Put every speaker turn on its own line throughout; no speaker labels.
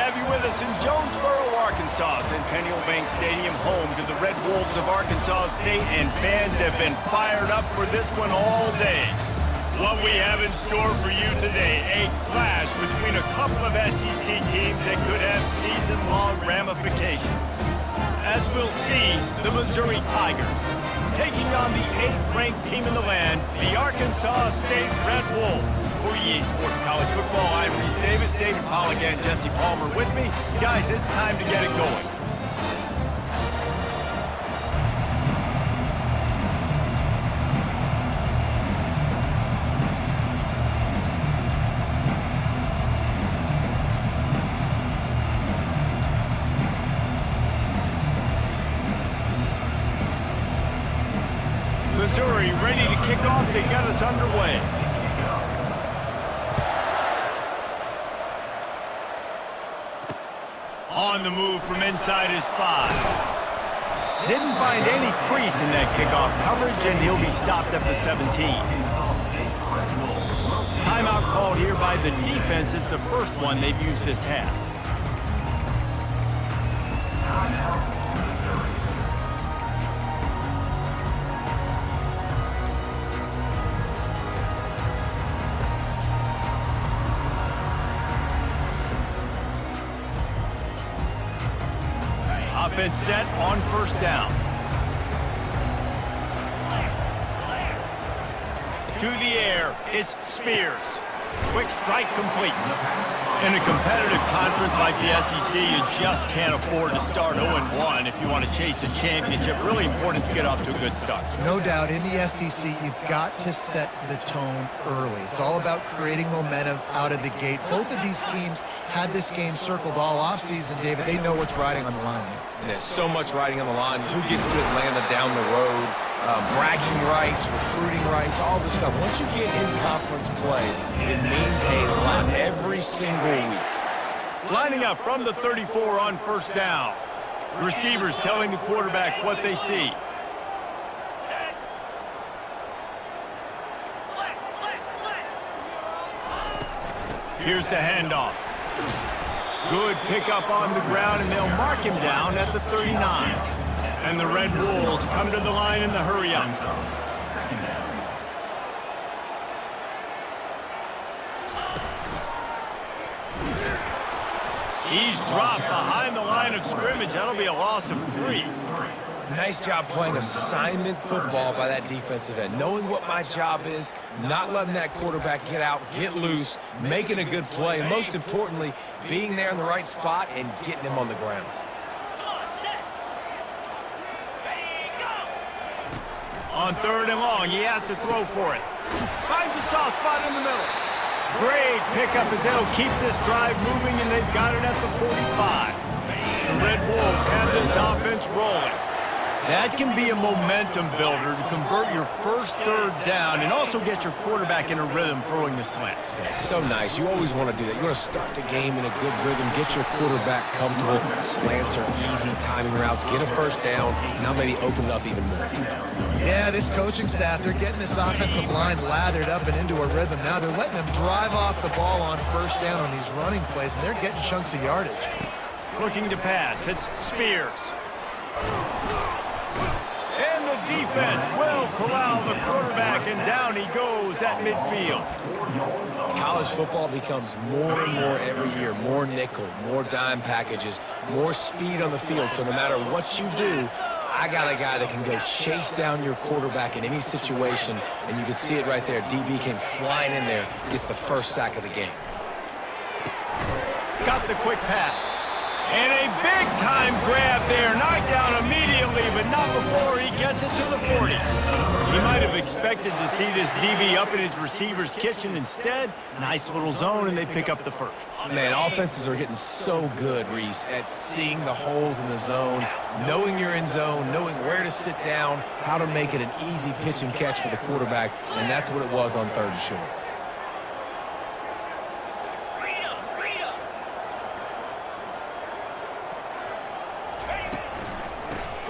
have you with us in Jonesboro, Arkansas. Centennial Bank Stadium, home to the Red Wolves of Arkansas State, and fans have been fired up for this one all day. What we have in store for you today, a clash between a couple of SEC teams that could have season-long ramifications. As we'll see, the Missouri Tigers taking on the 8th-ranked team in the land, the Arkansas State Red Wolves. For EA Sports College Football, I'm Reese Davis, David Pollock, and Jesse Palmer with me. Guys, it's time to get it going. Missouri ready to kick off to get us underway. On the move from inside his 5. Didn't find any crease in that kickoff coverage, and he'll be stopped at the 17. Timeout called here by the defense. It's the first one they've used this half. Offense set on first down. To the air, it's Spears. Quick strike complete. In a competitive conference like the SEC, you just can't afford to start 0-1 if you want to chase a championship. Really important to get off to a good start.
No doubt, in the SEC, you've got to set the tone early. It's all about creating momentum out of the gate. Both of these teams had this game circled all offseason, David. They know what's riding on the line.
There's so much riding on the line. Who gets to Atlanta down the road? Bragging rights, recruiting rights, all this stuff. Once you get in conference play, it means a lot every single week.
Lining up from the 34 on first down. Receivers telling the quarterback what they see. Here's the handoff. Good pickup on the ground, and they'll mark him down at the 39. And the Red Wolves come to the line in the hurry-up. He's dropped behind the line of scrimmage. That'll be a loss of 3.
Nice job playing assignment football by that defensive end. Knowing what my job is, not letting that quarterback get out, get loose, making a good play, and most importantly, being there in the right spot and getting him on the ground.
On 3rd and long, he has to throw for it. Finds a soft spot in the middle. Great pickup as they'll keep this drive moving, and they've got it at the 45. The Red Wolves have this offense rolling. That can be a momentum builder to convert your first 3rd down and also get your quarterback in a rhythm throwing the slant.
Yeah, it's so nice. You always want to do that. You want to start the game in a good rhythm, get your quarterback comfortable. Slants are easy, timing routes, get a first down, now maybe open it up even more.
Yeah, this coaching staff, they're getting this offensive line lathered up and into a rhythm. Now they're letting them drive off the ball on first down on these running plays, and they're getting chunks of yardage.
Looking to pass, it's Spears. And the defense will corral the quarterback, and down he goes at midfield.
College football becomes more and more every year, more nickel, more dime packages, more speed on the field. So no matter what you do, I got a guy that can go chase down your quarterback in any situation, and you can see it right there. DB came flying in there, gets the first sack of the game.
Got the quick pass. And a big-time grab there. Knocked down immediately, but not before he gets it to the 40. He might have expected to see this DB up in his receiver's kitchen. Instead, nice little zone, and they pick up the first.
Man, offenses are getting so good, Reese, at seeing the holes in the zone, knowing you're in zone, knowing where to sit down, how to make it an easy pitch and catch for the quarterback, and that's what it was on 3rd and short.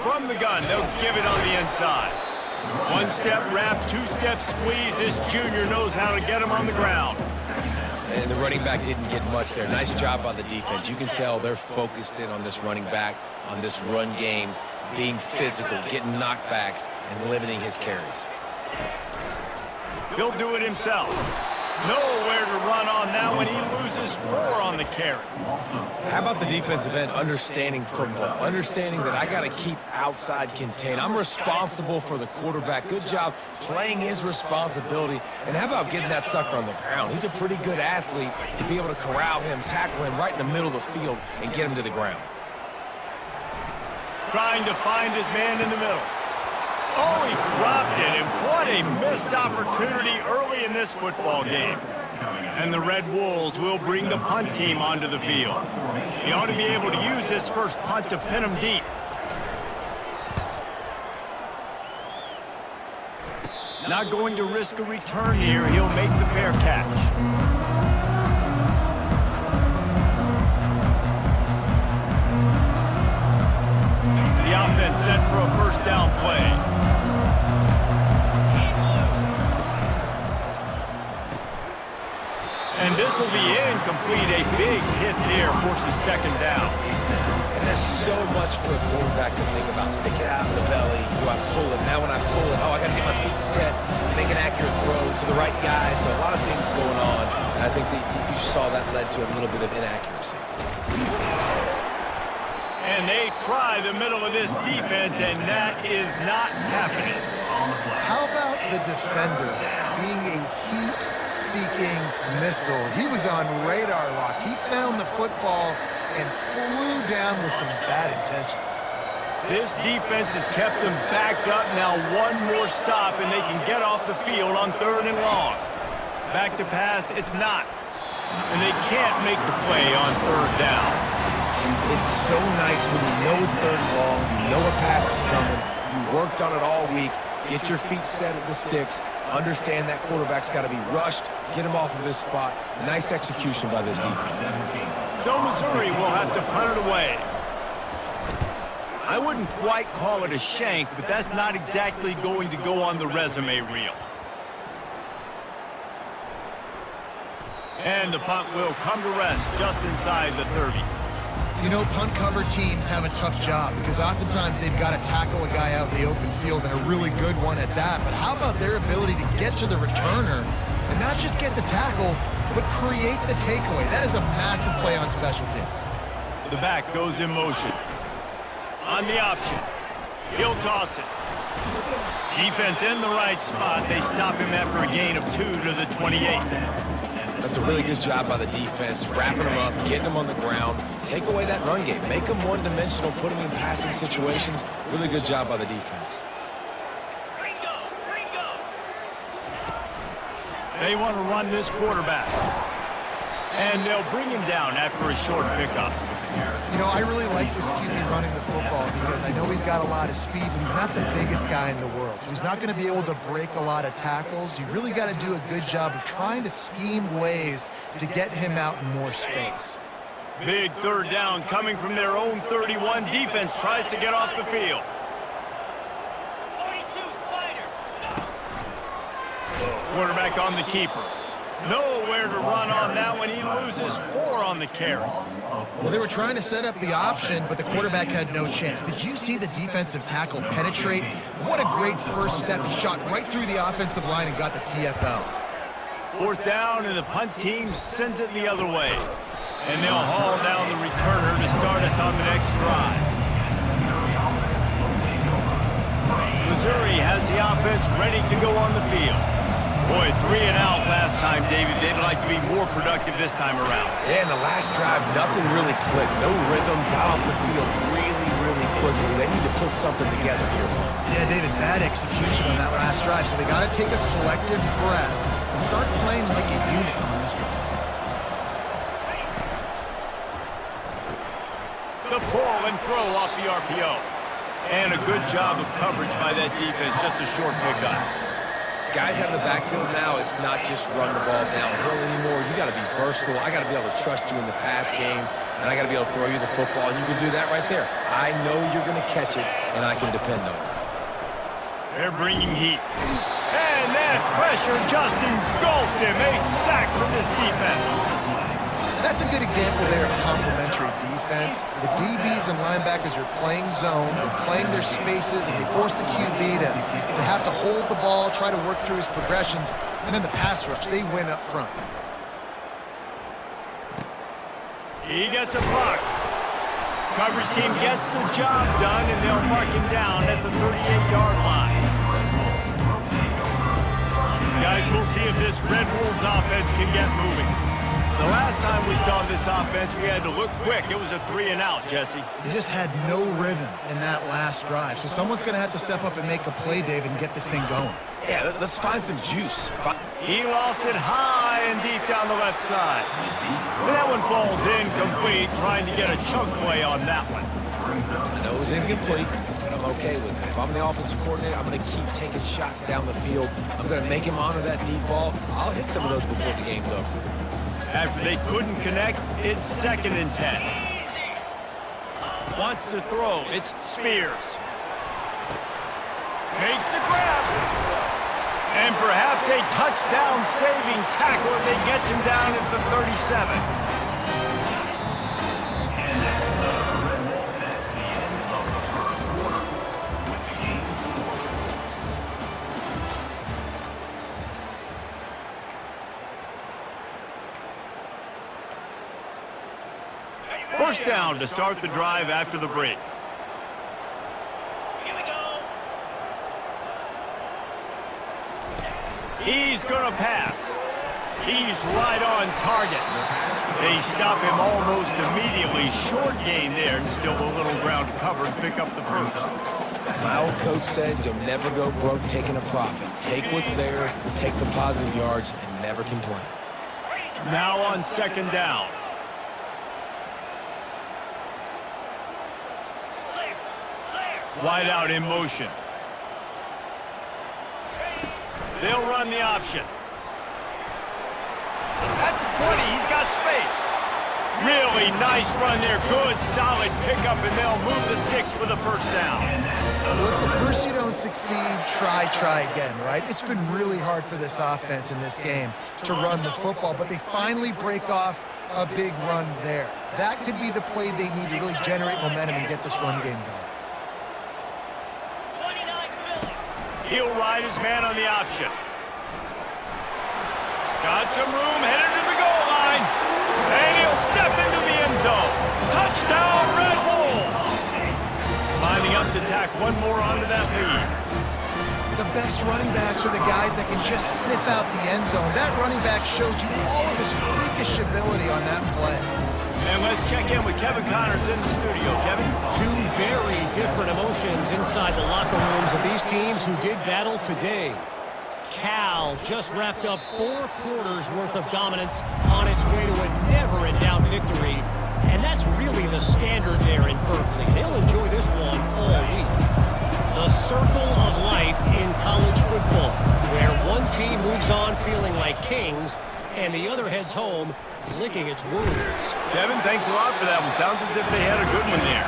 From the gun, they'll give it on the inside. One-step wrap, two-step squeeze. This junior knows how to get him on the ground.
and the running back didn't get much there. Nice job by the defense. You can tell they're focused in on this running back, on this run game, being physical, getting knockbacks, and limiting his carries.
He'll do it himself. Nowhere to run on that one. He loses 4 on the carry.
How about the defensive end understanding football, understanding that I got to keep outside contain. I'm responsible for the quarterback. Good job playing his responsibility. And how about getting that sucker on the ground? He's a pretty good athlete to be able to corral him, tackle him right in the middle of the field, and get him to the ground.
Trying to find his man in the middle. Oh, he dropped it, and what a missed opportunity early in this football game. And the Red Wolves will bring the punt team onto the field. He ought to be able to use this first punt to pin him deep. Not going to risk a return here. He'll make the fair catch. The offense set for a first down play. And this will be incomplete. A big hit there forces second down.
And there's so much for a quarterback to think about. Stick it out in the belly. Do I pull it? Now when I pull it, oh, I got to get my feet set, make an accurate throw to the right guy. So a lot of things going on. And I think that you saw that led to a little bit of inaccuracy.
And they try the middle of this defense, and that is not happening.
How about the defender being a heat-seeking missile? He was on radar lock. He found the football and flew down with some bad intentions.
This defense has kept them backed up. Now one more stop, and they can get off the field on 3rd and long. Back to pass, it's not. And they can't make the play on 3rd down.
It's so nice when you know it's 3rd and long, you know a pass is coming, you worked on it all week, get your feet set at the sticks, understand that quarterback's got to be rushed, get him off of his spot. Nice execution by this defense.
So Missouri will have to punt it away. I wouldn't quite call it a shank, but that's not exactly going to go on the resume reel. And the punt will come to rest just inside the 30.
You know, punt cover teams have a tough job because oftentimes they've got to tackle a guy out in the open field, and a really good one at that. But how about their ability to get to the returner and not just get the tackle, but create the takeaway? That is a massive play on special teams.
The back goes in motion. On the option. He'll toss it. Defense in the right spot. They stop him after a gain of 2 to the 28.
That's a really good job by the defense, wrapping them up, getting them on the ground, take away that run game, make them one-dimensional, put them in passing situations. Really good job by the defense.
They want to run this quarterback. And they'll bring him down after a short pickup.
You know, I really like this QB running the football because I know he's got a lot of speed, but he's not the biggest guy in the world. So he's not going to be able to break a lot of tackles. You really got to do a good job of trying to scheme ways to get him out in more space.
Big 3rd down coming from their own 31. Defense tries to get off the field. Quarterback on the keeper. Nowhere to run on that one. He loses 4 on the carry.
Well, they were trying to set up the option, but the quarterback had no chance. Did you see the defensive tackle penetrate? What a great first step. He shot right through the offensive line and got the TFL.
4th down, and the punt team sends it the other way. And they'll haul down the returner to start us on the next drive. Missouri has the offense ready to go on the field. Boy, 3 and out last time, David. They'd like to be more productive this time around.
Yeah, in the last drive, nothing really clicked. No rhythm, got off the field really quickly. They need to put something together here.
Yeah, David, bad execution on that last drive. So they got to take a collective breath and start playing like a unit on this drive.
The pull and throw off the RPO. And a good job of coverage by that defense. Just a short pickup.
Guys out of the backfield now, it's not just run the ball downhill anymore. You got to be versatile. I got to be able to trust you in the pass game, and I got to be able to throw you the football, and you can do that right there. I know you're going to catch it, and I can depend on it.
They're bringing heat. And that pressure just engulfed him. A sack from this defense.
That's a good example there of complementary defense. The DBs and linebackers are playing zone, they're playing their spaces, and they force the QB to have to hold the ball, try to work through his progressions, and then the pass rush, they win up front.
He gets a block. Coverage team gets the job done, and they'll mark him down at the 38-yard line. Guys, we'll see if this Red Wolves offense can get moving. The last time we saw this offense, we had to look quick. It was a 3-and-out, Jesse.
He just had no rhythm in that last drive. So someone's going to have to step up and make a play, David, and get this thing going.
Yeah, let's find some juice.
He lost it high and deep down the left side. And that one falls incomplete, trying to get a chunk play on that one.
I know it was incomplete, but I'm okay with it. If I'm the offensive coordinator, I'm going to keep taking shots down the field. I'm going to make him honor that deep ball. I'll hit some of those before the game's over.
After they couldn't connect, it's 2nd and 10. Wants to throw. It's Spears. Makes the grab. And perhaps a touchdown-saving tackle as they gets him down at the 37. First down to start the drive after the break.
Here we go.
He's going to pass. He's right on target. They stop him almost immediately. Short gain there, and still a little ground covered. Pick up the first.
My old coach said you'll never go broke taking a profit. Take what's there, take the positive yards, and never complain.
Now on 2nd down. Wide out in motion. They'll run the option. At the 20, he's got space. Really nice run there. Good, solid pickup, and they'll move the sticks for the first down.
Look, if first you don't succeed, try again, right? It's been really hard for this offense in this game to run the football, but they finally break off a big run there. That could be the play they need to really generate momentum and get this run game going.
He'll ride his man on the option. Got some room, headed to the goal line. And he'll step into the end zone. Touchdown, Red Wolves! Lining up to tack one more onto that lead.
The best running backs are the guys that can just sniff out the end zone. That running back shows you all of his freakish ability on that play.
And let's check in with Kevin Connors in the studio. Kevin?
Two very different emotions inside the locker rooms of these teams who did battle today. Cal just wrapped up 4 quarters worth of dominance on its way to a never-in-doubt victory. And that's really the standard there in Berkeley. They'll enjoy this one all week. The circle of life in college football, where one team moves on feeling like kings and the other heads home licking its wounds.
Kevin, thanks a lot for that one. Sounds as if they had a good one there.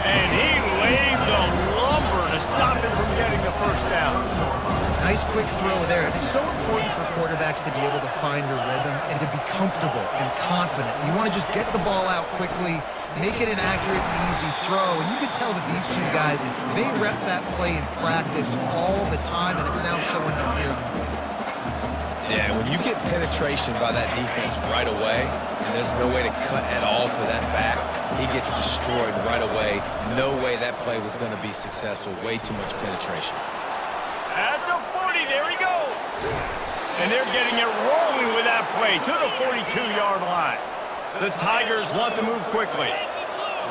And he laid the lumber to stop him from getting the first down.
Nice quick throw there. It's so important for quarterbacks to be able to find a rhythm and to be comfortable and confident. You want to just get the ball out quickly, make it an accurate, easy throw. And you can tell that these two guys, they rep that play in practice all the time, and it's now showing up here.
Yeah, when you get penetration by that defense right away, and there's no way to cut at all for that back, he gets destroyed right away. No way that play was going to be successful. Way too much penetration.
At the 40, there he goes. And they're getting it rolling with that play to the 42-yard line. The Tigers want to move quickly.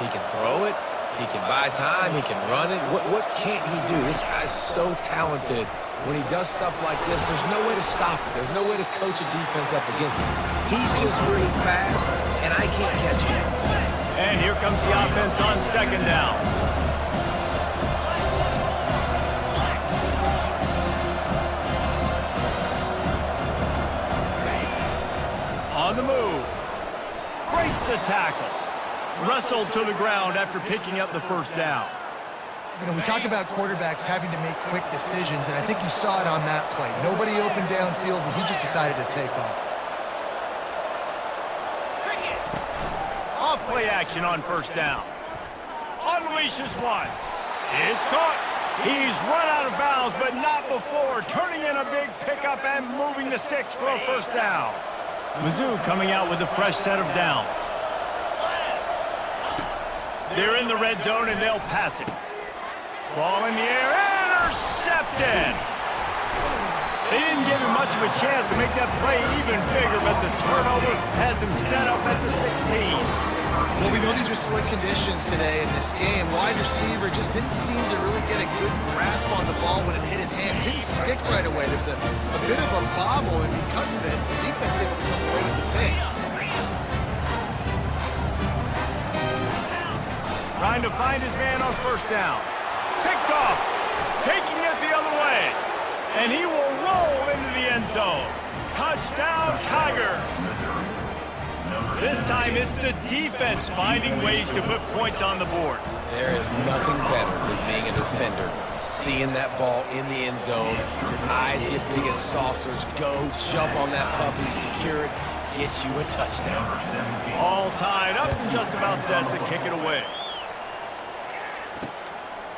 He can throw it. He can buy time. He can run it. What can't he do? This guy's so talented. When he does stuff like this, there's no way to stop it. There's no way to coach a defense up against this. He's just really fast, and I can't catch him.
And here comes the offense on 2nd down. On the move. Breaks the tackle. Wrestled to the ground after picking up the first down.
You know, we talk about quarterbacks having to make quick decisions, and I think you saw it on that play. Nobody opened downfield, and he just decided to take off.
Off play action on first down. Unleashes one. It's caught. He's run out of bounds, but not before turning in a big pickup and moving the sticks for a first down. Mizzou coming out with a fresh set of downs. They're in the red zone, and they'll pass it. Ball in the air, intercepted. They didn't give him much of a chance to make that play even bigger, but the turnover has him set up at the 16.
Well, we know these are slick conditions today in this game. Wide receiver just didn't seem to really get a good grasp on the ball when it hit his hands. It didn't stick right away. There's a bit of a bobble, and because of it, the defense able to come away with the pick.
Trying to find his man on first down. Picked off. Taking it the other way. And he will roll into the end zone. Touchdown, Tigers. This time it's the defense finding ways to put points on the board.
There is nothing better than being a defender. Seeing that ball in the end zone, your eyes get big as saucers. Go, jump on that puppy, secure it, get you a touchdown.
All tied up and just about set to kick it away.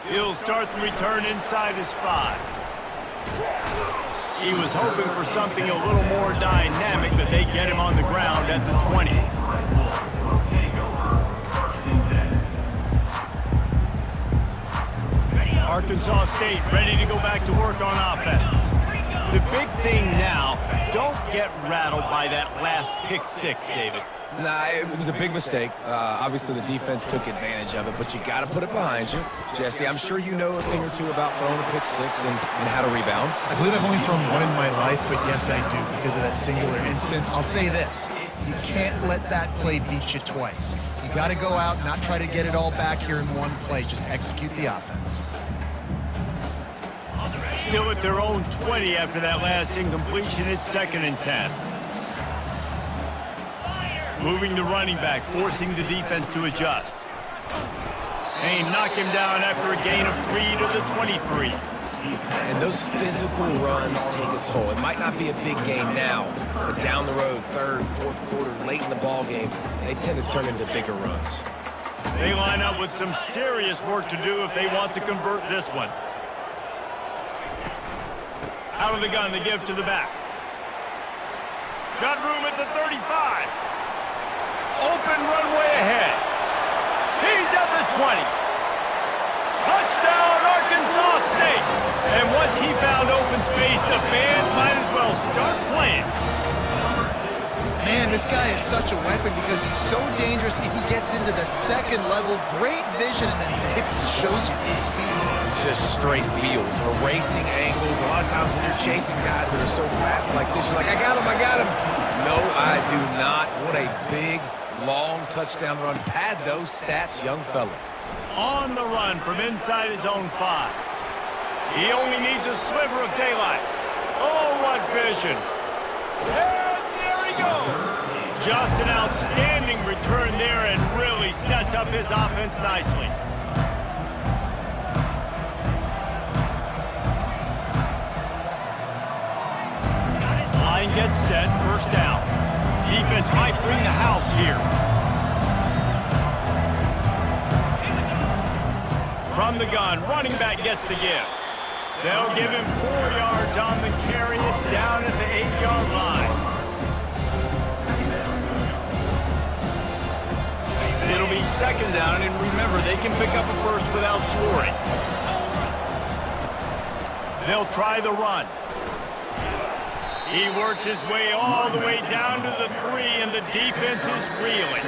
He'll start the return inside his 5. He was hoping for something a little more dynamic, but they get him on the ground at the 20. Arkansas State ready to go back to work on offense. The big thing now, don't get rattled by that last pick 6, David.
Nah, it was a big mistake. Obviously, the defense took advantage of it, but you got to put it behind you. Jesse, I'm sure you know a thing or two about throwing a pick 6 and how to rebound.
I believe I've only thrown one in my life, but yes, I do because of that singular instance. I'll say this. You can't let that play beat you twice. You got to go out, not try to get it all back here in one play. Just execute the offense.
Still at their own 20 after that last incompletion. It's 2nd and 10. Moving the running back, forcing the defense to adjust. They knock him down after a gain of 3 to the 23.
And those physical runs take a toll. It might not be a big gain now, but down the road, 3rd, 4th quarter, late in the ball games, they tend to turn into bigger runs.
They line up with some serious work to do if they want to convert this one. Out of the gun, they give to the back. Got room at the 35. Open runway ahead. He's at the 20. Touchdown, Arkansas State. And once he found open space, the band might as well start playing.
Man, this guy is such a weapon because he's so dangerous. If he gets into the 2nd level, great vision, and then Dave shows you the speed.
Just straight wheels, erasing angles. A lot of times when you're chasing guys that are so fast like this, you're like, I got him. No, I do not. What a big, long touchdown run. Pad those stats, young fella.
On the run from inside his own 5. He only needs a sliver of daylight. Oh, what vision. And there he goes. Just an outstanding return there and really sets up his offense nicely. Line gets set, first down. Defense might bring the house here. From the gun, running back gets the give. They'll give him 4 yards on the carry. It's down at the 8-yard line. It'll be 2nd down, and remember, they can pick up a first without scoring. They'll try the run. He works his way all the way down to the 3, and the defense is reeling.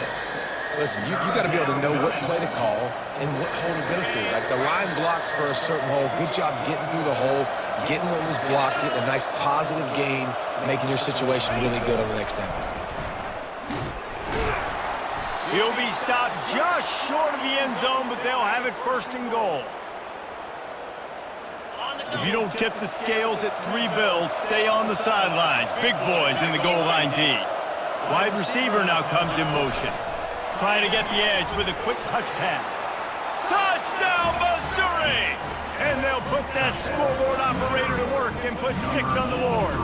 Listen, you got to be able to know what play to call and what hole to go through. Like the line blocks for a certain hole. Good job getting through the hole, getting what was blocked, getting a nice positive gain, making your situation really good on the next down.
He'll be stopped just short of the end zone, but they'll have it 1st and goal. If you don't tip the scales at 3 bills, stay on the sidelines. Big boys in the goal line D. Wide receiver now comes in motion. Trying to get the edge with a quick touch pass. Touchdown, Missouri! Hooray! And they'll put that scoreboard operator to work and put 6 on the board.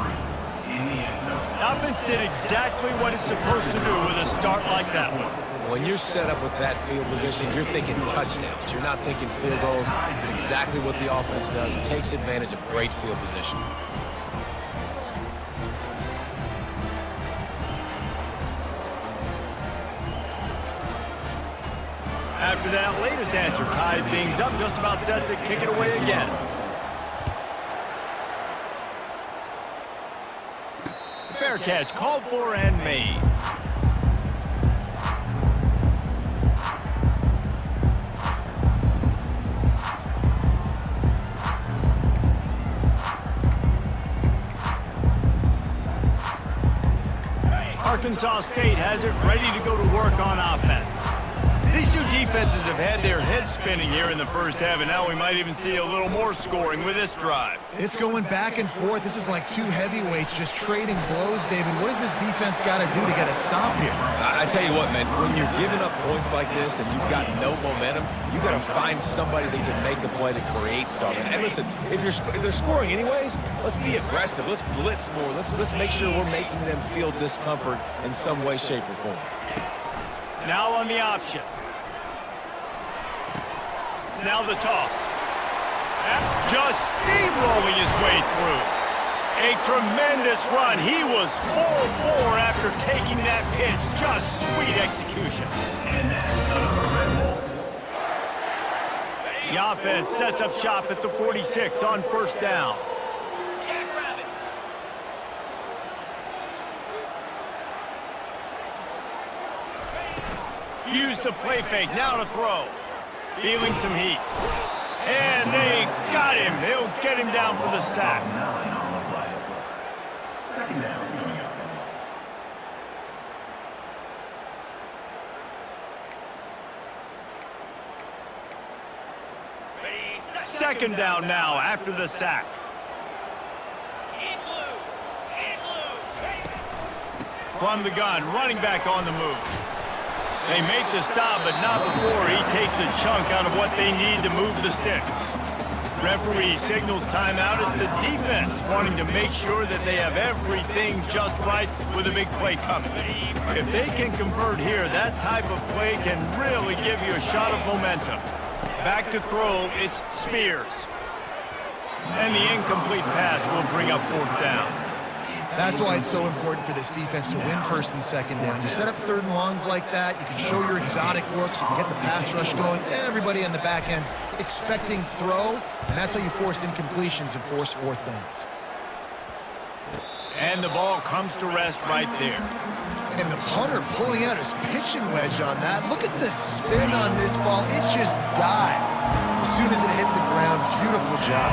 The offense did exactly what it's supposed to do with a start like that one.
When you're set up with that field position, you're thinking touchdowns. You're not thinking field goals. It's exactly what the offense does. It takes advantage of great field position.
After that latest answer tied things up, just about set to kick it away again. Fair catch, called for and made. Arkansas State has it ready to go to work on offense. These two defenses have had their heads spinning here in the first half, and now we might even see a little more scoring with this drive.
It's going back and forth. This is like two heavyweights just trading blows, David. What does this defense got to do to get a stop here?
I tell you what, man, when you're giving up points like this and you've got no momentum, you got to find somebody that can make a play to create something. And listen, if they're scoring anyways, let's be aggressive. Let's blitz more. Let's make sure we're making them feel discomfort in some way, shape, or form.
Now on the option. Now the toss. Just steamrolling his way through. A tremendous run. He was 4-4 after taking that pitch. Just sweet execution. The offense sets up shop at the 46 on first down. Use the play fake. Now to throw. Feeling some heat. And they got him. They'll get him down for the sack. Second down now after the sack. From the gun, running back on the move. They make the stop, but not before he takes a chunk out of what they need to move the sticks. Referee signals timeout as the defense wanting to make sure that they have everything just right with a big play coming. If they can convert here, that type of play can really give you a shot of momentum. Back to throw, it's Spears. And the incomplete pass will bring up fourth down.
That's why it's so important for this defense to win first and second down. You set up third and longs like that, you can show your exotic looks, you can get the pass rush going, everybody on the back end expecting throw, and that's how you force incompletions and force fourth downs.
And the ball comes to rest right there.
And the punter pulling out his pitching wedge on that. Look at the spin on this ball. It just died as soon as it hit the ground. Beautiful job.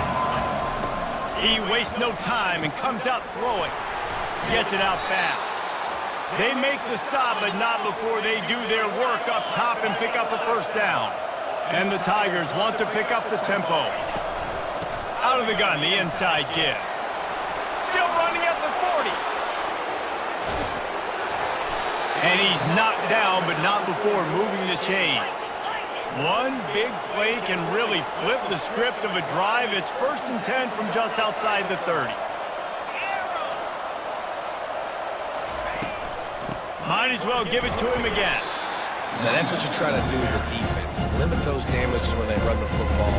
He wastes no time and comes out throwing. Gets it out fast. They make the stop, but not before they do their work up top and pick up a first down. And the Tigers want to pick up the tempo. Out of the gun, the inside give. Still running at the 40. And he's knocked down, but not before moving the chains. One big play can really flip the script of a drive. It's 1st and 10 from just outside the 30. Might as well give it to him again.
Now that's what you try to do as a defense. Limit those damages when they run the football.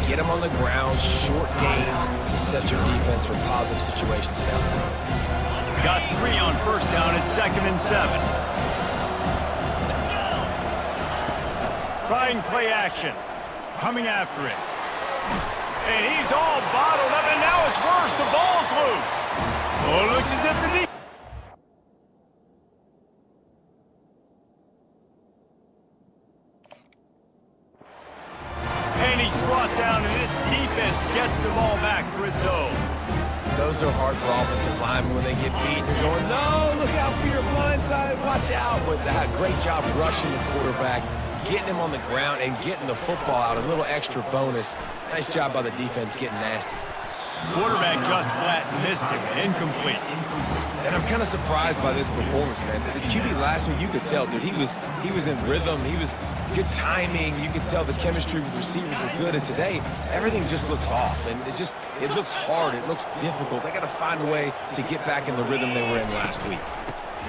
Get them on the ground, short gains to set your defense for positive situations down the road.
Got 3 on first down at 2nd and 7. Trying play action. Coming after it. And he's all bottled up, and now it's worse. The ball's loose. Oh, it looks as if the defense... And he's brought down, and this defense gets the ball back for its own.
Those are hard for offensive linemen when they get beat. You're going, no, look out for your blind side. Watch out. But that great job rushing the quarterback, getting him on the ground, and getting the football out. A little extra bonus. Nice job by the defense getting nasty.
Quarterback just flat missed him. Incomplete.
And I'm kind of surprised by this performance, man. The QB last week, you could tell, dude, he was in rhythm. He was good timing. You could tell the chemistry with receivers were good. And today, everything just looks off. And it looks hard. It looks difficult. They got to find a way to get back in the rhythm they were in last week.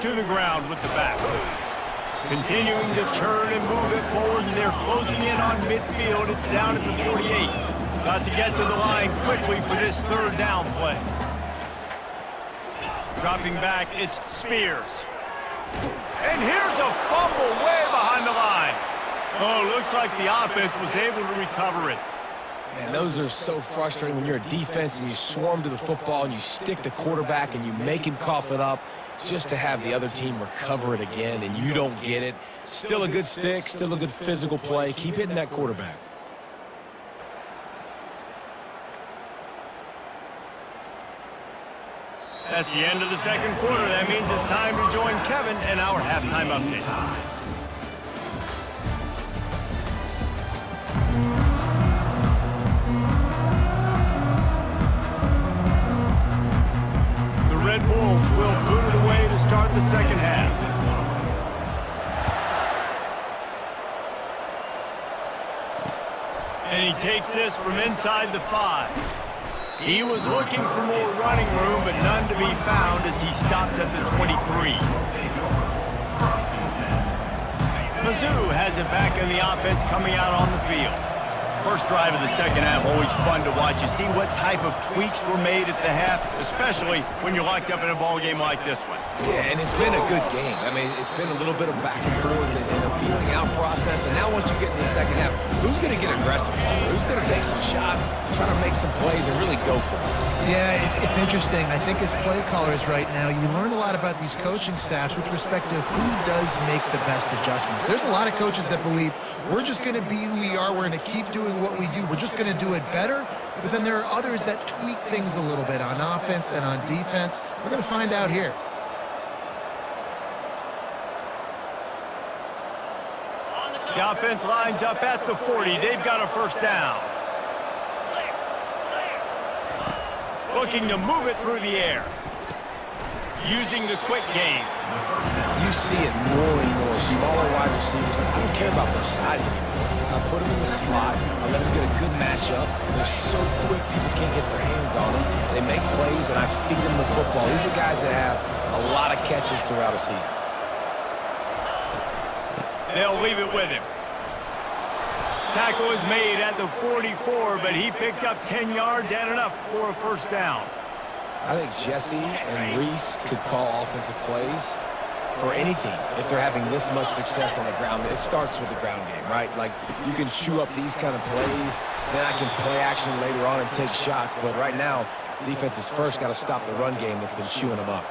To the ground with the back. Continuing to churn and move it forward, and they're closing in on midfield. It's down at the 48. Got to get to the line quickly for this third down play. Dropping back, it's Spears. And here's a fumble way behind the line. Oh, looks like the offense was able to recover it.
And those are so frustrating when you're a defense and you swarm to the football and you stick the quarterback and you make him cough it up just to have the other team recover it again and you don't get it. Still a good stick, still a good physical play. Keep hitting that quarterback.
That's the end of the second quarter. That means it's time to join Kevin in our halftime update. The Red Wolves will boot it away to start the second half. And he takes this from inside the 5. He was looking for more running room, but none to be found as he stopped at the 23. Mizzou has it back in the offense coming out on the field. First drive of the second half, always fun to watch. You see what type of tweaks were made at the half, especially when you're locked up in a ball game like this one.
Yeah, and it's been a good game. I mean, it's been a little bit of back and forth and a feeling out process. And now once you get to the second half, who's going to get aggressive? Who's going to take some shots, try to make some plays, and really go for it?
Yeah, it's interesting. I think as play callers right now, you learn a lot about these coaching staffs with respect to who does make the best adjustments. There's a lot of coaches that believe we're just going to be who we are. We're going to keep doing what we do. We're just going to do it better. But then there are others that tweak things a little bit on offense and on defense. We're going to find out here.
The offense lines up at the 40. They've got a first down. Looking to move it through the air. Using the quick game.
You see it more and more. Smaller wide receivers. I don't care about their size anymore. I put them in the slot. I let them get a good matchup. They're so quick, people can't get their hands on them. They make plays, and I feed them the football. These are guys that have a lot of catches throughout a season.
They'll leave it with him. Tackle is made at the 44, but he picked up 10 yards and enough for a first down.
I think Jesse and Reese could call offensive plays for any team if they're having this much success on the ground. It starts with the ground game, right? Like, you can chew up these kind of plays, then I can play action later on and take shots. But right now, defense is first got to stop the run game that's been chewing them up.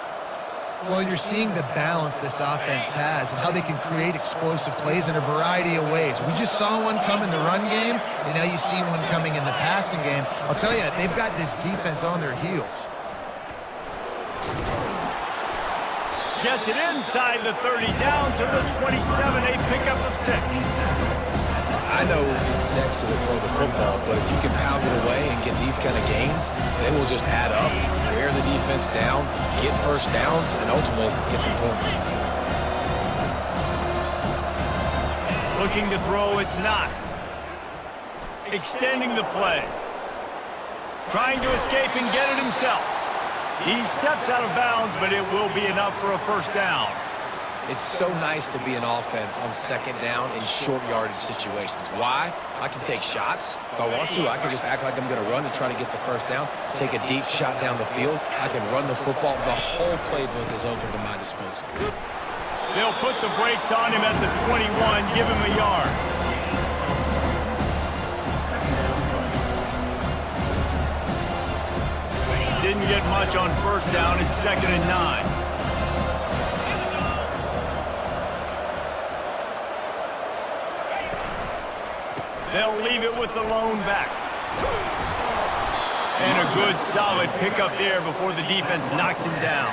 Well, you're seeing the balance this offense has and how they can create explosive plays in a variety of ways. We just saw one come in the run game, and now you see one coming in the passing game. I'll tell you, they've got this defense on their heels.
Gets it inside the 30, down to the 27, a pickup of 6.
I know it's sexy to throw the football, but if you can pound it away and get these kind of gains, they will just add up, wear the defense down, get first downs, and ultimately get some points.
Looking to throw, it's not. Extending the play. Trying to escape and get it himself. He steps out of bounds, but it will be enough for a first down.
It's so nice to be an offense on second down in short yardage situations. Why? I can take shots. If I want to, I can just act like I'm going to run to try to get the first down, take a deep shot down the field. I can run the football. The whole playbook is open to my disposal.
They'll put the brakes on him at the 21, give him a yard. Didn't get much on first down. It's 2nd and 9. They'll leave it with the lone back. And a good solid pickup there before the defense knocks him down.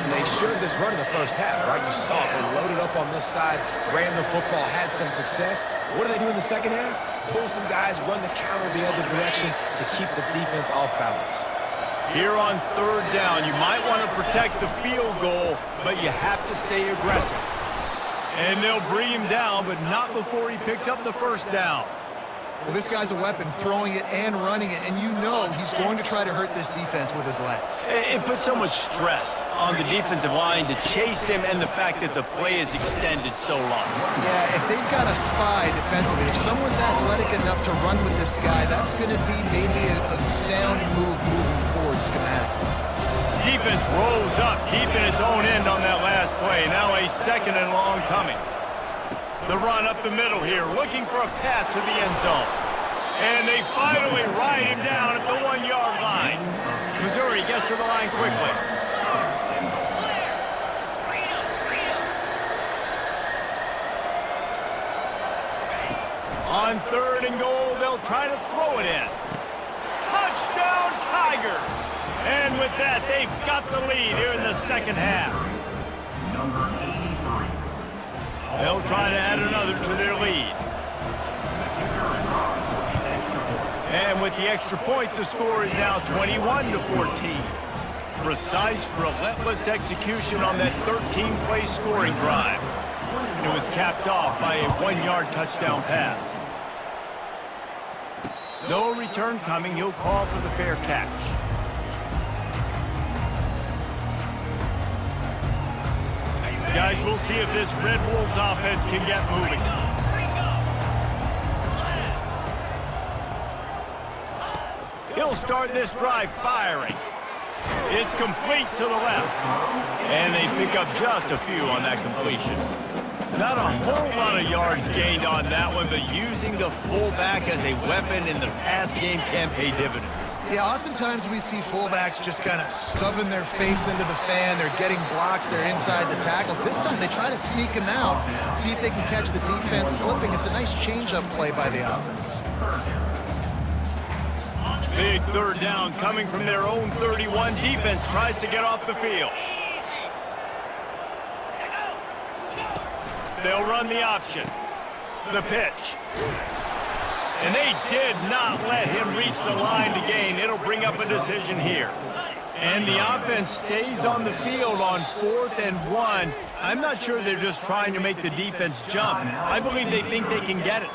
They showed this run in the first half, right? You saw it. They loaded up on this side, ran the football, had some success. What do they do in the second half? pull some guys, run the counter the other direction to keep the defense off balance.
Here on third down, you might want to protect the field goal, but you have to stay aggressive. And they'll bring him down, but not before he picks up the first down.
Well, this guy's a weapon, throwing it and running it, and you know he's going to try to hurt this defense with his legs.
It puts so much stress on the defensive line to chase him, and the fact that the play is extended so long.
Yeah, if they've got a spy defensively, if someone's athletic enough to run with this guy, that's going to be maybe a sound move moving forward schematically.
Defense rolls up deep in its own end on that last play. Now a second and long coming. The run up the middle here, looking for a path to the end zone. And they finally ride him down at the 1-yard line. Missouri gets to the line quickly. On third and goal, they'll try to throw it in. Touchdown, Tigers! And with that, they've got the lead here in the second half. They'll try to add another to their lead. And with the extra point, the score is now 21-14. Precise, relentless execution on that 13-play scoring drive. And it was capped off by a 1-yard touchdown pass. No return coming. He'll call for the fair catch. Guys, we'll see if this Red Wolves offense can get moving. He'll start this drive firing. It's complete to the left. And they pick up just a few on that completion. Not a whole lot of yards gained on that one, but using the fullback as a weapon in the pass game can pay dividends.
Yeah, oftentimes we see fullbacks just kind of stuffing their face into the fan. They're getting blocks. They're inside the tackles. This time they try to sneak him out, see if they can catch the defense slipping. It's a nice change-up play by the offense.
Big third down coming from their own 31. Defense tries to get off the field. They'll run the option. The pitch. And they did not let him reach the line to gain. It'll bring up a decision here. And the offense stays on the field on 4th and 1. I'm not sure they're just trying to make the defense jump. I believe they think they can get it.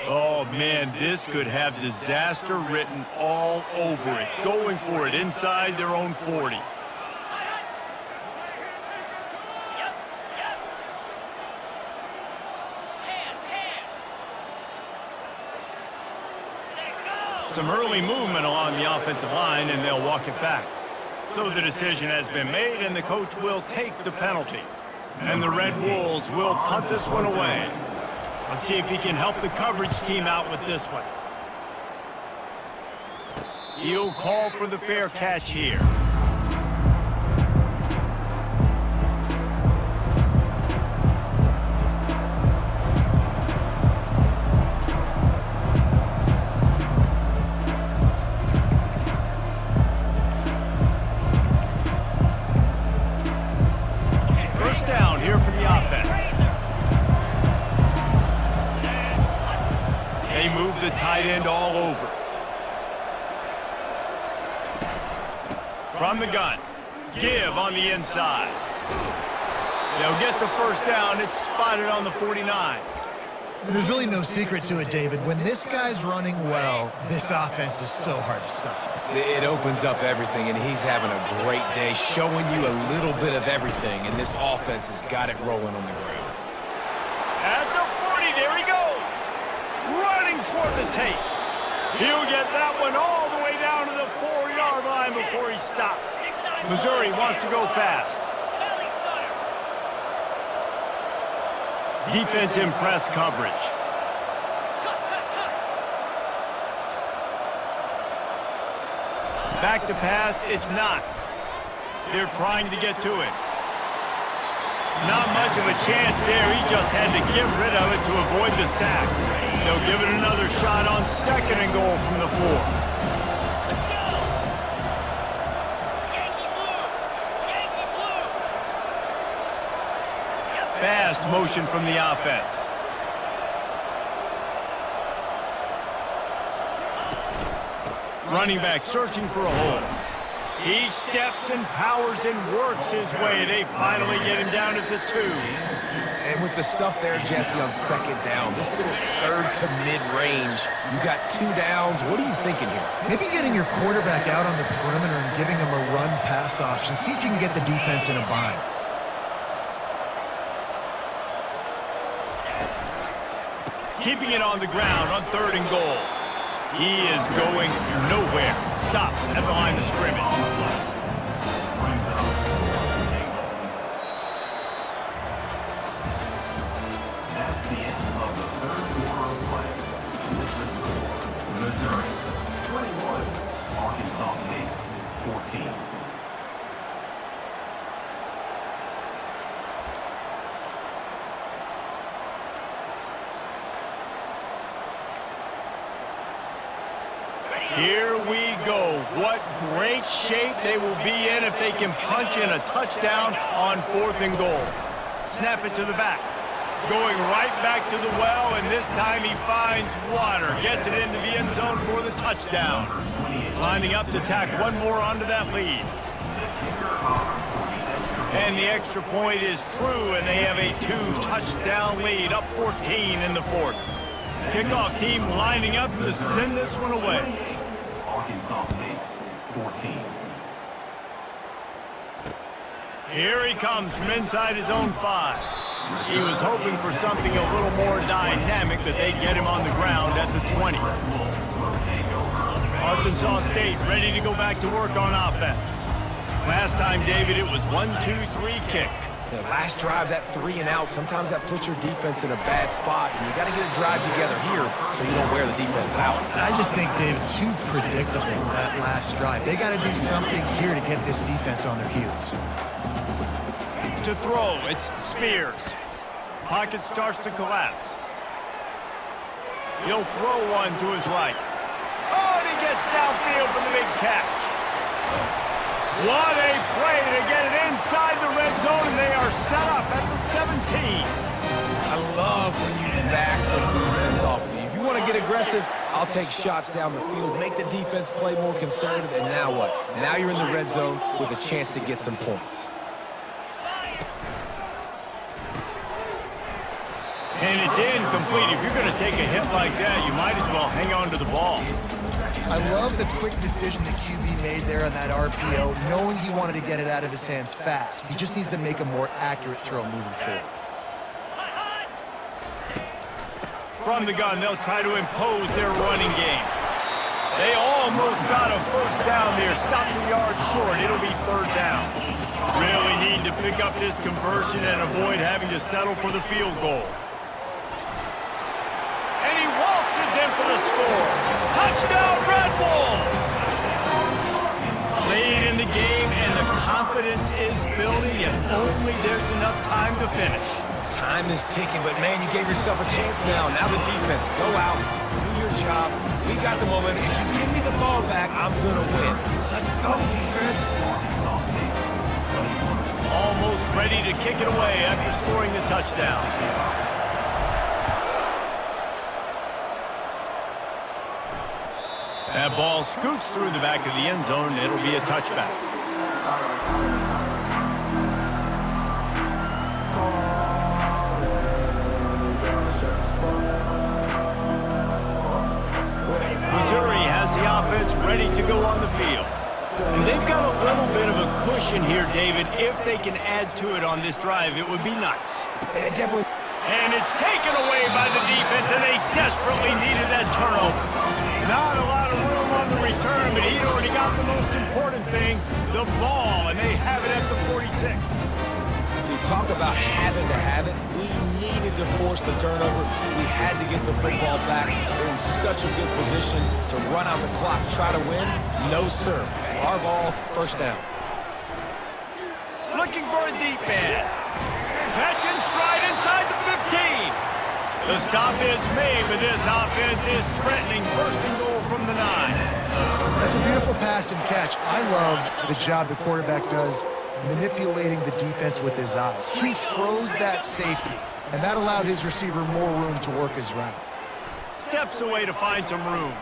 Oh, man, this could have disaster written all over it. Going for it inside their own 40. Some early movement along the offensive line, and they'll walk it back. So the decision has been made, and the coach will take the penalty. And the Red Wolves will punt this one away. Let's see if he can help the coverage team out with this one. He'll call for the fair catch here. First down here for the offense. They move the tight end all over. From the gun. Give on the inside. They'll get the first down. It's spotted on the 49.
There's really no secret to it, David. When this guy's running well, this offense is so hard to stop.
It opens up everything, and he's having a great day, showing you a little bit of everything, and this offense has got it rolling on the ground.
At the 40, there he goes. Running toward the tape. He'll get that one all the way down to the 4-yard line before he stops. Missouri wants to go fast. Defense in press coverage. Back to pass, it's not. They're trying to get to it. Not much of a chance there. He just had to get rid of it to avoid the sack. They'll give it another shot on 2nd and goal from the 4. fast motion from the offense. Running back searching for a hole. He steps and powers and works his way. They finally get him down at the 2.
And with the stuff there, Jesse, on second down, this little third to mid-range, you got 2 downs. What are you thinking here?
Maybe getting your quarterback out on the perimeter and giving him a run-pass option. See if you can get the defense in a bind.
Keeping it on the ground on 3rd and goal. He is going nowhere. Stop at the line of scrimmage.
That's the end of the 3rd quarter of play. With the score, Missouri 21, Arkansas State 14.
Here we go. What great shape they will be in if they can punch in a touchdown on 4th and goal. Snap it to the back. Going right back to the well, and this time he finds water. Gets it into the end zone for the touchdown. Lining up to tack one more onto that lead. And the extra point is true, and they have a 2-touchdown lead, up 14 in the 4th. Kickoff team lining up to send this one away.
Arkansas State 14.
Here he comes from inside his own 5. He was hoping for something a little more dynamic, but they get him on the ground at the 20. Arkansas State ready to go back to work on offense. Last time, David, it was 1-2-3 kick.
The last drive, that 3 and out, sometimes that puts your defense in a bad spot, and you got to get a drive together here so you don't wear the defense out.
I just think, David, too predictable, that last drive. They got to do something here to get this defense on their heels.
To throw, it's Spears. Pocket starts to collapse. He'll throw one to his right. Oh, and he gets downfield for the big catch. What a play to get it inside the red zone, and they are set up at the 17.
I love when you back the defense off of you. If you want to get aggressive, I'll take shots down the field, make the defense play more conservative, and now what? Now you're in the red zone with a chance to get some points.
And it's incomplete. If you're going to take a hit like that, you might as well hang on to the ball.
I love the quick decision the QB made there on that RPO, knowing he wanted to get it out of his hands fast. He just needs to make a more accurate throw moving forward.
From the gun, they'll try to impose their running game. They almost got a first down there. Stopped the yard short. It'll be 3rd down. Really need to pick up this conversion and avoid having to settle for the field goal. And he waltzes in for the score. Touchdown, Red Wolves! Late in the game, and the confidence is building if only there's enough time to finish.
Time is ticking, but man, you gave yourself a chance now. Now the defense, go out, do your job. We got the momentum. If you give me the ball back, I'm going to win. Let's go, defense.
Almost ready to kick it away after scoring the touchdown. That ball scoots through the back of the end zone, and it'll be a touchback. Missouri has the offense ready to go on the field. And they've got a little bit of a cushion here, David. If they can add to it on this drive, it would be nice.
It definitely.
And it's taken away by the defense, and they desperately needed that turnover. Not a lot of room on the return, but he'd already got the most important thing, the ball, and they have it at the 46.
You talk about having to have it. We needed to force the turnover. We had to get the football back. They're in such a good position to run out the clock, try to win. No, sir. Our ball, first down.
Looking for a deep man. Catch in stride inside the 15. The stop is made, but this offense is threatening. 1st and goal from the 9.
That's a beautiful pass and catch. I love the job the quarterback does manipulating the defense with his eyes. He froze that safety, and that allowed his receiver more room to work his route.
Steps away to find some room.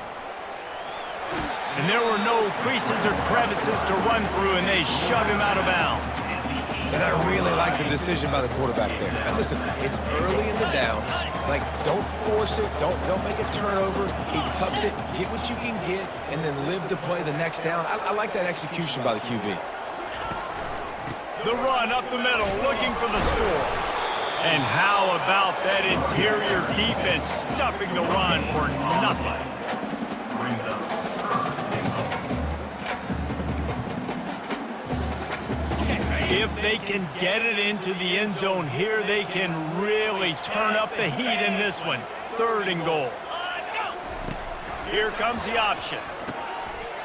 And there were no creases or crevices to run through, and they shove him out of bounds.
And I really like the decision by the quarterback there. Now listen, it's early in the downs. Like, don't force it. Don't make a turnover. He tucks it, get what you can get, and then live to play the next down. I like that execution by the QB.
The run up the middle, looking for the score. And how about that interior defense stuffing the run for nothing?
Brings up
If they can get it into the end zone here, they can really turn up the heat in this one. 3rd and goal. Here comes the option.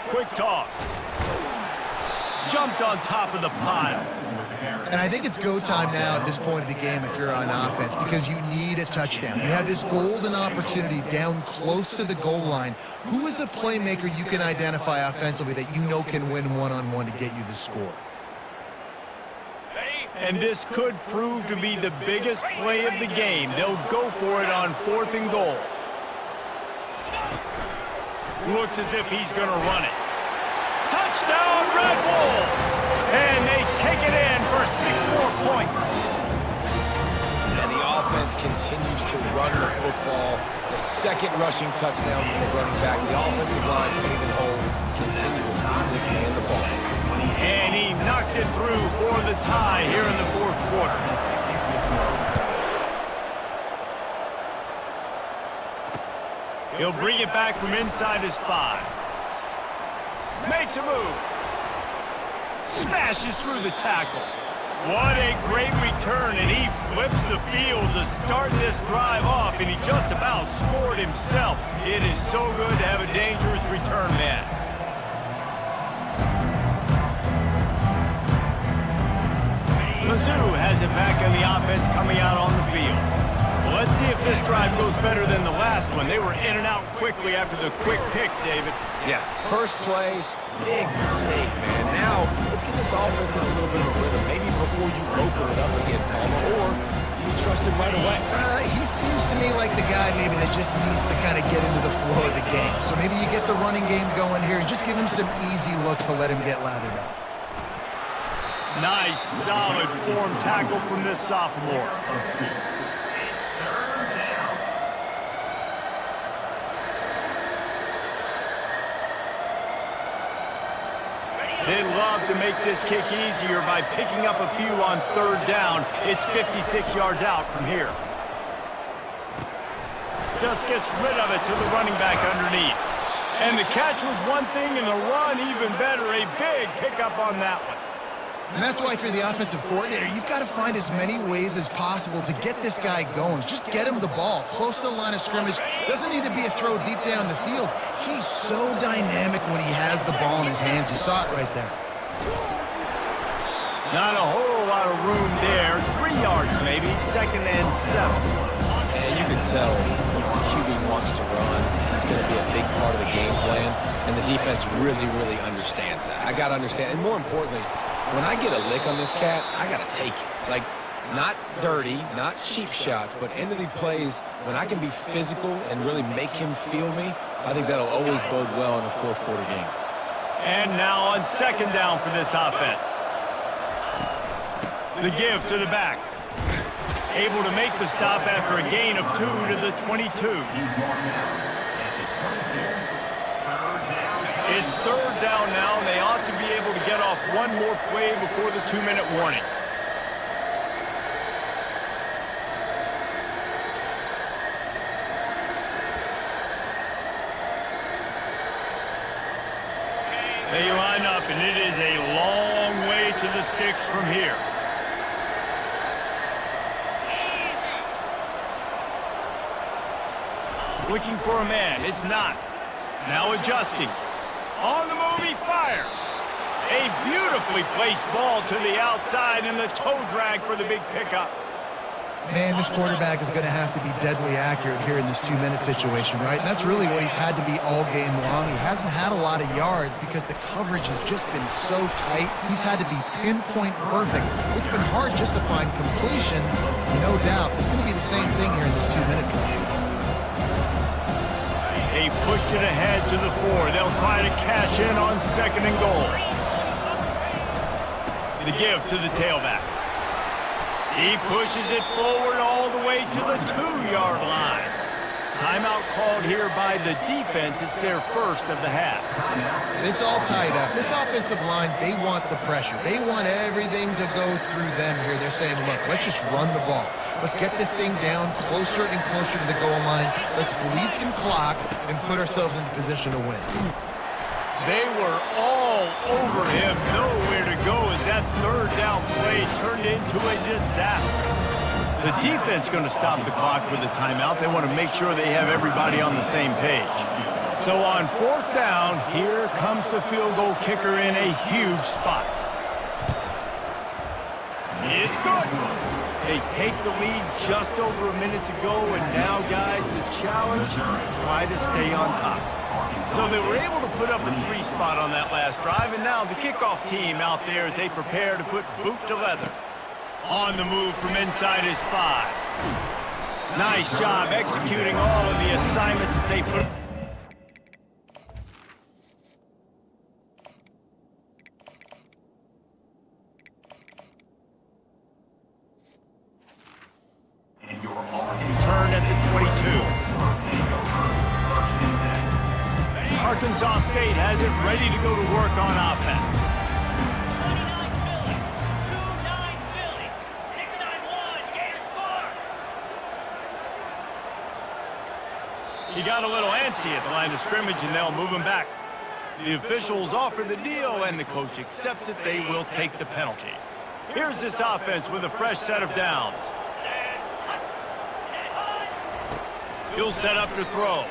Quick toss. Jumped on top of the pile.
And I think it's go time now at this point of the game if you're on offense, because you need a touchdown. You have this golden opportunity down close to the goal line. Who is a playmaker you can identify offensively that you know can win one-on-one to get you the score?
And this could prove to be the biggest play of the game. They'll go for it on 4th and goal. Looks as if he's going to run it. Touchdown, Red Wolves! And they take it in for 6 more points.
And the offense continues to run the football. The 2nd rushing touchdown from the running back. The offensive line paving holes continue to feed this man the ball.
And he knocks it through for the tie here in the 4th quarter. He'll bring it back from inside his 5. Makes a move. Smashes through the tackle. What a great return, and he flips the field to start this drive off, and he just about scored himself. It is so good to have a dangerous return man. Mizzou has it back on the offense coming out on the field. Well, let's see if this drive goes better than the last one. They were in and out quickly after the quick pick, David.
Yeah, first play, big mistake, man. Now, let's get this offense in a little bit of a rhythm. Maybe before you open it up again, Palmer, or do you trust him right away?
He seems to me like the guy maybe that just needs to kind of get into the flow of the game. So maybe you get the running game going here and just give him some easy looks to let him get lathered up.
Nice, solid form tackle from this sophomore. They love to make this kick easier by picking up a few on 3rd down. It's 56 yards out from here. Just gets rid of it to the running back underneath. And the catch was one thing, and the run even better. A big pickup on that one.
And that's why if you're the offensive coordinator, you've got to find as many ways as possible to get this guy going. Just get him the ball close to the line of scrimmage. Doesn't need to be a throw deep down the field. He's so dynamic when he has the ball in his hands. You saw it right there.
Not a whole lot of room there. 3 yards maybe, 2nd and 7.
And you can tell QB wants to run. He's going to be a big part of the game plan, and the defense really, really understands that. I got to understand, and more importantly, when I get a lick on this cat, I got to take it. Like, not dirty, not cheap shots, but end of the plays, when I can be physical and really make him feel me, I think that'll always bode well in a 4th quarter game.
And now on 2nd down for this offense. The give to the back. Able to make the stop after a gain of 2 to the 22. It's 3rd down now, and they ought to be able to get off one more play before the 2-minute warning. They line up, and it is a long way to the sticks from here. Looking for a man. It's not. Now adjusting. On the move, he fires. A beautifully placed ball to the outside, and the toe drag for the big pickup.
Man, this quarterback is going to have to be deadly accurate here in this 2-minute situation, right? And that's really what he's had to be all game long. He hasn't had a lot of yards because the coverage has just been so tight. He's had to be pinpoint perfect. It's been hard just to find completions, no doubt. It's going to be the same thing here in this 2-minute drill.
They pushed it ahead to the 4. They'll try to cash in on 2nd and goal. The give to the tailback. He pushes it forward all the way to the 2-yard line. Timeout called here by the defense. It's their first of the half.
It's all tied up. This offensive line, they want the pressure. They want everything to go through them here. They're saying, look, let's just run the ball. Let's get this thing down closer and closer to the goal line. Let's bleed some clock and put ourselves in position to win.
They were all over him. Nowhere to go as that 3rd down play turned into a disaster. The defense going to stop the clock with a timeout. They want to make sure they have everybody on the same page. So on 4th down, here comes the field goal kicker in a huge spot. It's good. They take the lead just over a minute to go, and now, guys, the challenge, try to stay on top. So they were able to put up a 3 spot on that last drive, and now the kickoff team out there as they prepare to put boot to leather. On the move from inside his 5. Nice job executing all of the assignments as they put... Turn at the 22. Arkansas State has it ready to go to work on offense.
29 Philly, 691, Gator score.
He got a little antsy at the line of scrimmage, and they'll move him back. The officials offer the deal, and the coach accepts it. They will take the penalty. Here's this offense with a fresh set of downs. He'll set up to throw.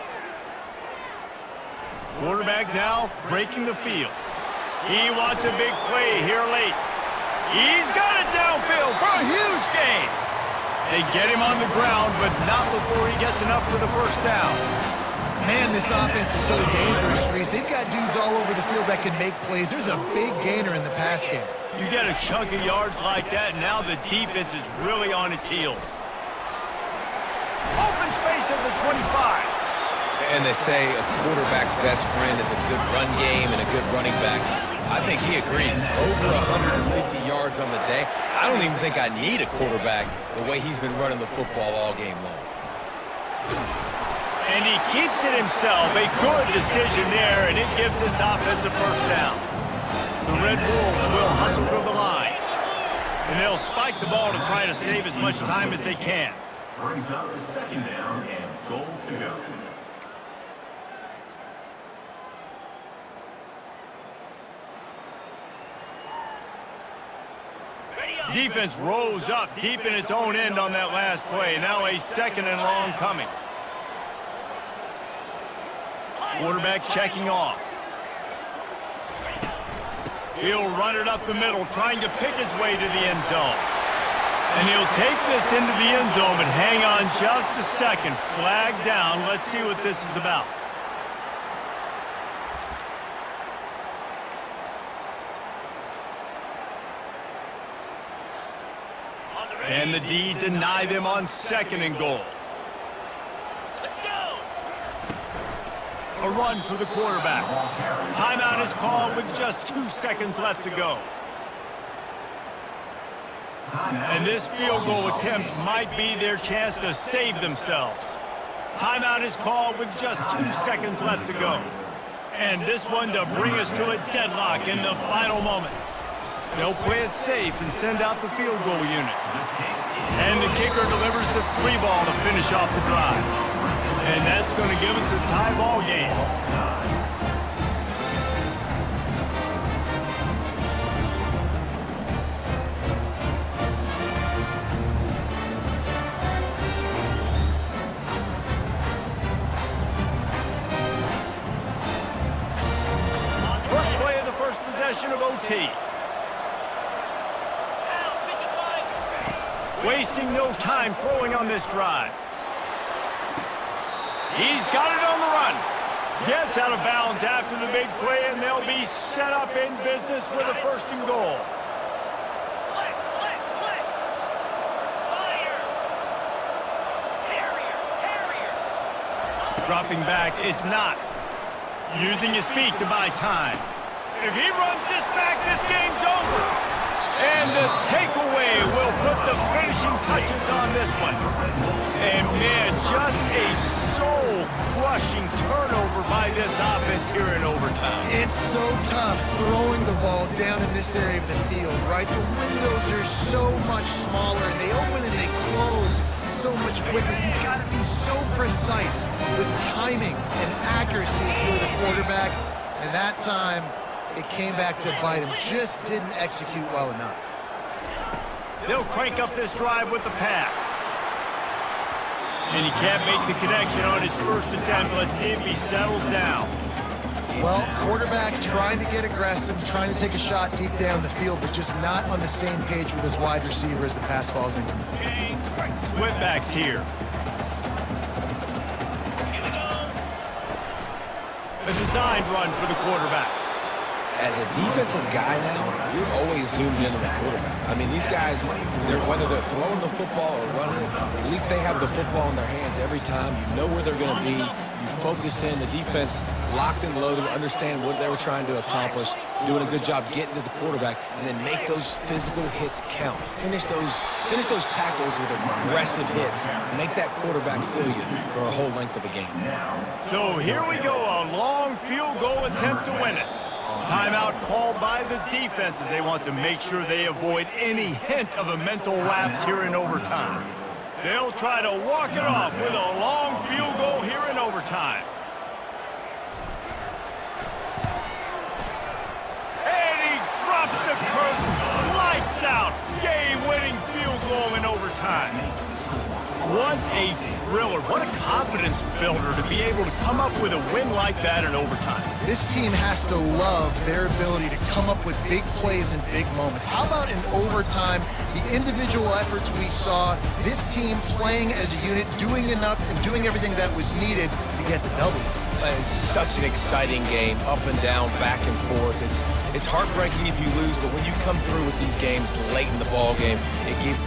Quarterback now breaking the field. He wants a big play here late. He's got it downfield for a huge gain. They get him on the ground, but not before he gets enough for the 1st down.
Man, this offense is so dangerous, Reese. They've got dudes all over the field that can make plays. There's a big gainer in the pass game.
You get a chunk of yards like that, and now the defense is really on its heels. Open space at the 25.
And they say a quarterback's best friend is a good run game and a good running back. I think he agrees. Over 150 yards on the day. I don't even think I need a quarterback the way he's been running the football all game long.
And he keeps it himself. A good decision there, and it gives this offense a 1st down. The Red Wolves will hustle to the line. And they'll spike the ball to try to save as much time as they can.
Brings up the 2nd down and goal to go.
Defense rose up deep in its own end on that last play. Now a 2nd and long coming. Quarterback checking off. He'll run it up the middle, trying to pick his way to the end zone. And he'll take this into the end zone, but hang on just a second. Flag down. Let's see what this is about. And the D deny them on 2nd and goal.
Let's go.
A run for the quarterback. Timeout is called with just 2 seconds left to go. And this field goal attempt might be their chance to save themselves. Timeout is called with just 2 seconds left to go. And this one to bring us to a deadlock in the final moments. They'll play it safe and send out the field goal unit. And the kicker delivers the 3 ball to finish off the drive. And that's going to give us a tie ball game. First play of the first possession of OT. wasting no time throwing on this drive. He's got it on the run. Gets out of bounds after the big play, and they'll be set up in business with a 1st and goal.
Blitz, blitz, blitz. Spire. Terrier.
Dropping back, it's not. Using his feet to buy time. If he runs this back, this game's over. And the takeaway will put the finishing touches on this one. And man, just a soul-crushing turnover by this offense here in overtime.
It's so tough throwing the ball down in this area of the field, right? The windows are so much smaller, and they open and they close so much quicker. You've got to be so precise with timing and accuracy if you're the quarterback. And that time, it came back to bite him. Just didn't execute well enough.
They'll crank up this drive with the pass. And he can't make the connection on his first attempt. Let's see if he settles down.
Well, quarterback trying to get aggressive, trying to take a shot deep down the field, but just not on the same page with his wide receiver as the pass falls incomplete.
Split backs here. A designed run for the quarterback.
As a defensive guy now, you're always zoomed in on the quarterback. I mean, these guys, whether they're throwing the football or running it, at least they have the football in their hands every time. You know where they're going to be. You focus in. The defense locked and loaded, understand what they were trying to accomplish, doing a good job getting to the quarterback, and then make those physical hits count. Finish those tackles with aggressive hits. Make that quarterback feel you for a whole length of a game.
So here we go, a long field goal attempt to win it. Timeout called by the defense as they want to make sure they avoid any hint of a mental lapse here in overtime. They'll try to walk it off with a long field goal here in overtime. And he drops the curtain. Lights out. Game-winning field goal in overtime. What a thriller. What a confidence builder to be able to come up with a win like that in overtime.
This team has to love their ability to come up with big plays and big moments. How about in overtime, the individual efforts we saw, this team playing as a unit, doing enough and doing everything that was needed to get the W.
It's such an exciting game, up and down, back and forth. It's heartbreaking if you lose, but when you come through with these games late in the ball game, it gives